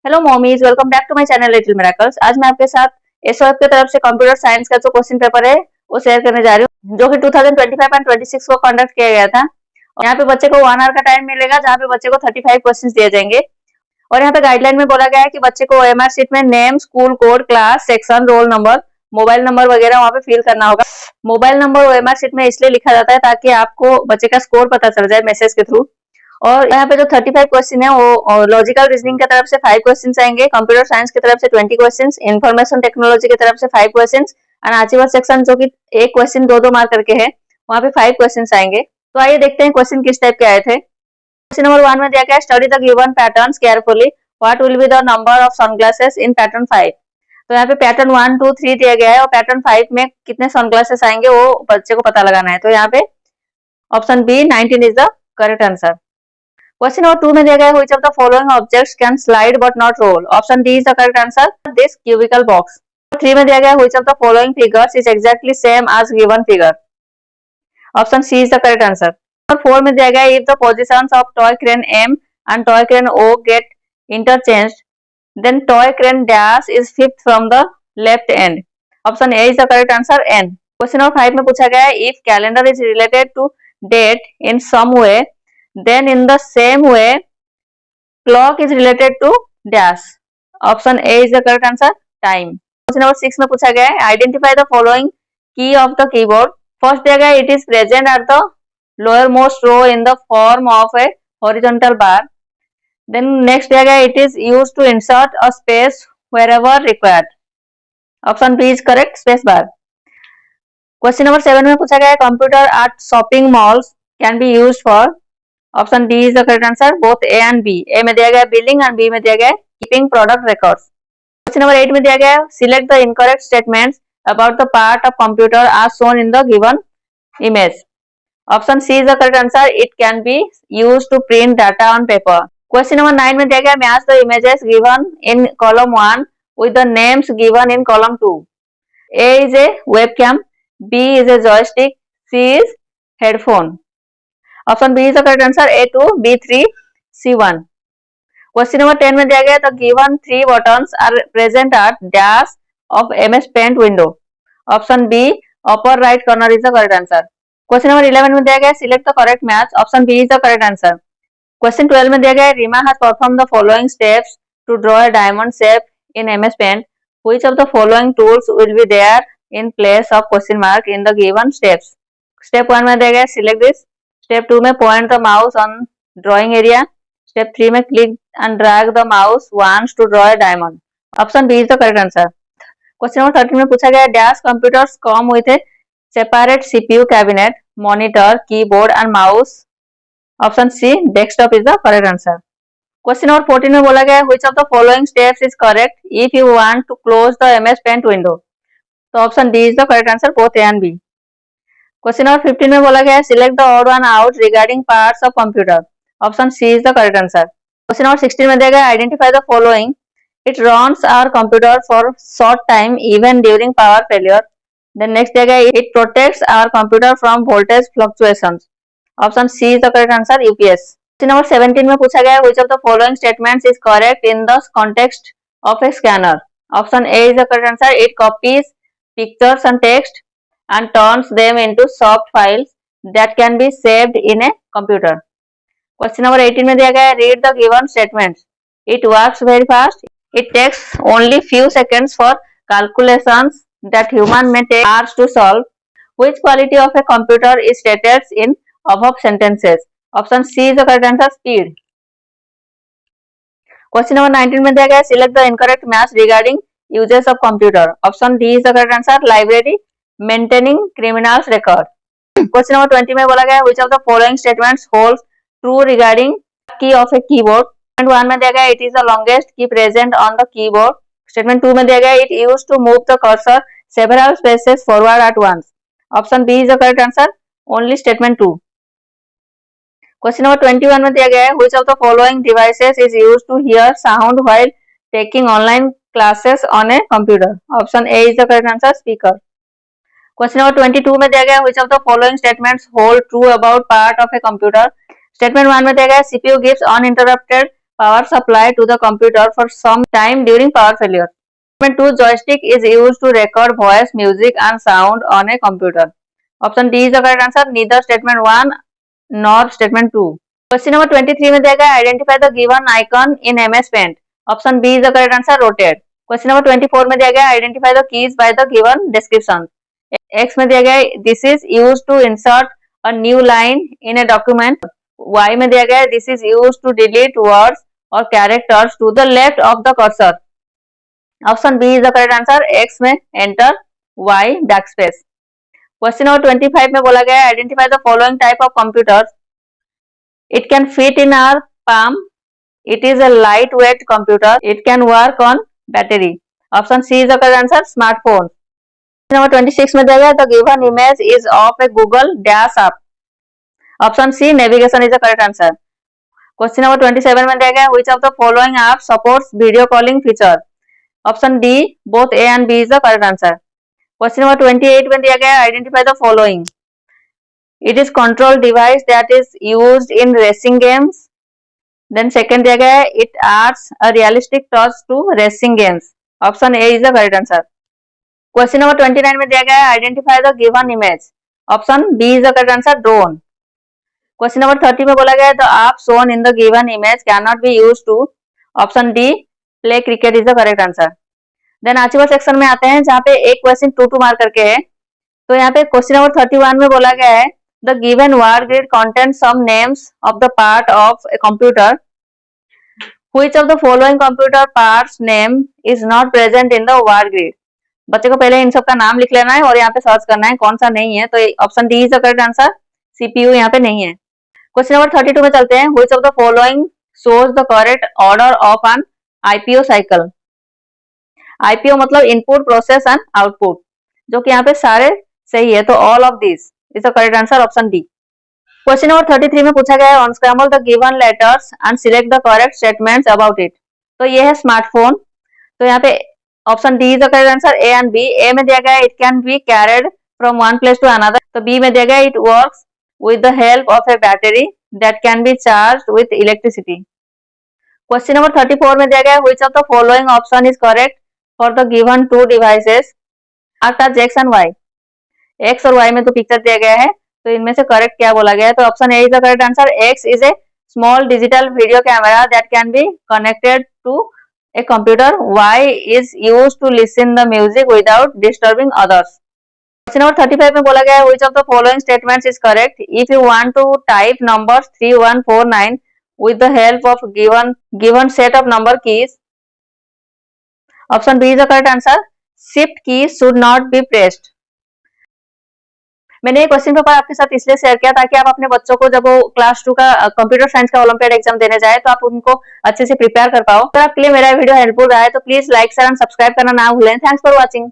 Hello mommies, welcome back to my channel little miracles. आज मैं आपके साथ एसओएफ की तरफ से कंप्यूटर साइंस का जो क्वेश्चन पेपर है वो शेयर करने जा रही हूँ, जो कि 2025 एंड 26 को कंडक्ट किया गया था। और यहाँ पे बच्चे को 1 आवर का टाइम मिलेगा, जहाँ पे बच्चे को 35 क्वेश्चन दिए जाएंगे। और यहाँ पे गाइडलाइन में बोला गया है कि बच्चे को ओएमआर शीट में name, school code, class, section, roll number, mobile number वगैरह वहाँ पे फिल करना होगा। मोबाइल नंबर ओएमआर शीट में इसलिए लिखा जाता है ताकि आपको बच्चे का स्कोर पता चल जाए मैसेज के थ्रू। और यहाँ पे जो 35 क्वेश्चन है वो लॉजिकल रीजनिंग की तरफ से 5 क्वेश्चन आएंगे, कंप्यूटर साइंस की तरफ से 20 क्वेश्चन, इंफॉर्मेशन टेक्नोलॉजी की तरफ से 5 क्वेश्चन एंड आर्चिवल सेक्शन जो कि एक क्वेश्चन दो मार्क करके है, वहाँ पे 5 क्वेश्चन आएंगे। तो आइए देखते हैं क्वेश्चन किस टाइप के आए थे। क्वेश्चन नंबर 1 में दिया गया है, study the given patterns carefully, what will be the number of sunglasses in pattern 5। तो यहाँ पे पैटर्न 1 2 3 दिया गया है और पैटर्न 5 में कितने सनग्लासेस आएंगे वो बच्चे को पता लगाना है। तो यहाँ पे option B 19 is the correct answer. Question number 2 में दिया गया है, which of the following objects can slide but not roll? Option D is the correct answer, this cubical box. 3 में दिया गया है, which of the following figures is exactly same as given figure? Option C is the correct answer. Number 4 में दिया गया है, if the positions of toy crane M and toy crane O get interchanged, then toy crane dash is fifth from the left end. Option A is the correct answer, N। Question number 5 में पूछा गया है, if calendar is related to date in some way, then in the same way clock is related to dash. Option A is the correct answer, time. Question number 6 में पूछा गया है, identify the following key of the keyboard. First दिया गया है, it is present at the lowermost row in the form of a horizontal bar. Then next दिया गया है, it is used to insert a space wherever required. Option B is correct, space bar. Question number 7 में पूछा गया है, computer at shopping malls can be used for. Option D is the correct answer, both A and B. A में दिया गया billing and B में दिया गया keeping product records. Question number 8 में दिया गया select the incorrect statements about the part of computer as shown in the given image. Option C is the correct answer, it can be used to print data on paper. Question number 9 में दिया गया match the images given in column 1 with the names given in column 2. A is a webcam, B is a joystick, C is headphone. Option B is the correct answer, A2, B3, C1। Question number 10 में दिया गया the given 3 buttons are present at dash of MS Paint window. Option B upper right corner is the correct answer. Question number 11 में दिया गया select the correct match. Option B is the correct answer. Question 12 में दिया गया Reema has perform the following steps to draw a diamond shape in MS Paint, which of the following tools will be there in place of question mark in the given steps. Step 1 में दिया गया select this. Step 2 में point the mouse on drawing area. Step 3 में click and drag the mouse once to draw a diamond. Option B is the correct answer. Question number 13 में पूछा गया dash computers come with a separate CPU cabinet, monitor, keyboard and mouse. Option C desktop is the correct answer. Question number 14 में बोला गया which of the following steps is correct if you want to close the MS Paint window. तो option D is the correct answer, both A and B. Question number 15 में बोला गया है select the odd one out regarding parts of computer. Option C is the correct answer. Question number 16 में दिया गया identify the following, it runs our computer for short time even during power failure. Then next दिया गया it protects our computer from voltage fluctuations. Option C is the correct answer, UPS। Question number 17 में पूछा गया which of the following statements is correct in the context of a scanner. Option A is the correct answer, it copies pictures and text and turns them into soft files that can be saved in a computer. Question number 18 में दिया गया है read the given statements. It works very fast. It takes only few seconds for calculations that human may take hours to solve. Which quality of a computer is stated in above sentences? Option C is the correct answer, speed. Question number 19 में दिया गया select the incorrect match regarding uses of computer. Option D is the correct answer, library, maintaining criminals record. Question number 20 में बोला गया which of the following statements holds true regarding key of a keyboard. Statement 1 में दिया गया it is the longest key present on the keyboard. Statement 2 में दिया गया it used to move the cursor several spaces forward at once. Option B is the correct answer, only statement 2. Question number 21 में दिया गया which of the following devices is used to hear sound while taking online classes on a computer. Option A is the correct answer, speaker. Question number 22 में दिया गया which of the following statements hold true about part of a computer. Statement 1 में दिया गया CPU gives uninterrupted power supply to the computer for some time during power failure. Statement 2, joystick is used to record voice, music and sound on a computer. Option D is the correct answer. Neither statement 1 nor statement 2. Question number 23 में दिया गया identify the given icon in MS Paint. Option B is the correct answer. Rotate. Question number 24 में दिया गया identify the keys by the given description. X में दिया गया this is used to insert a new line in a document. Y में दिया गया this is used to delete words or characters to the left of the cursor. Option B is the correct answer. X में enter, Y backspace. Question number 25 में बोला गया identify the following type of computers. It can fit in our palm. It is a lightweight computer. It can work on battery. Option C is the correct answer. Smartphone. Question number 26 में दिया गया the given image is of a Google Dash app. Option C navigation is the correct answer. Question number 27 में दिया गया which of the following app supports video calling feature. Option D both A and B is the correct answer. Question number 28 में दिया गया identify the following. It is control device that is used in racing games. Then second दिया गया it adds a realistic touch to racing games. Option A is the correct answer. Question number 29 में दिया गया identify the given image. Option B is the correct answer. Drone. Question number 30 में बोला गया the app shown in the given image cannot be used to. Option D play cricket is the correct answer. Then achievement section में आते हैं जहाँ पे एक question 2 mark करके है. तो यहाँ पे क्वेश्चन नंबर 31 में बोला गया है the given word grid contains some names of the part of a computer. Which of the following computer parts name is not present in the word grid? बच्चे को पहले इन सब का नाम लिख लेना है और यहाँ पे सर्च करना है कौन सा नहीं है. तो option D is the correct answer. CPU यहाँ पे नहीं है. क्वेश्चन नंबर 32 में चलते हैं. Which of the following shows the correct order of an IPO cycle? IPO मतलब इनपुट प्रोसेस एंड आउटपुट, जो कि यहाँ पे सारे सही है. तो all of this is the correct answer. Option D. Question number 33 में पूछा गया है unscramble the given letters and select the correct statements about it. तो ये है स्मार्टफोन. तो यहाँ पे option D is the correct answer. A and B. A में दिया गया it can be carried from one place to another. तो बी में दिया गया it works with the help of a battery that can be charged with electricity. Question number 34 में दिया गया which of the following option is correct for the given two devices marked as X and Y. X और Y में तो picture दिया गया है, तो इनमें से करेक्ट क्या बोला गया है. तो option A is the correct answer. X is a small digital video camera that can be connected to a computer. Y is used to listen the music without disturbing others. Question number 35 में बोला गया है which of the following statements is correct if you want to type numbers 3149 with the help of given set of number keys. Option B is the correct answer. Shift key should not be pressed. मैंने ये question paper आपके साथ इसलिए share किया ताकि आप अपने बच्चों को जब वो क्लास 2 का कंप्यूटर साइंस का ओलंपियाड एग्जाम देने जाए तो आप उनको अच्छे से प्रिपेयर कर पाओ. अगर आपके लिए मेरा वीडियो हेल्पफुल रहा है तो please like share and subscribe करना ना भूलें. Thanks for watching.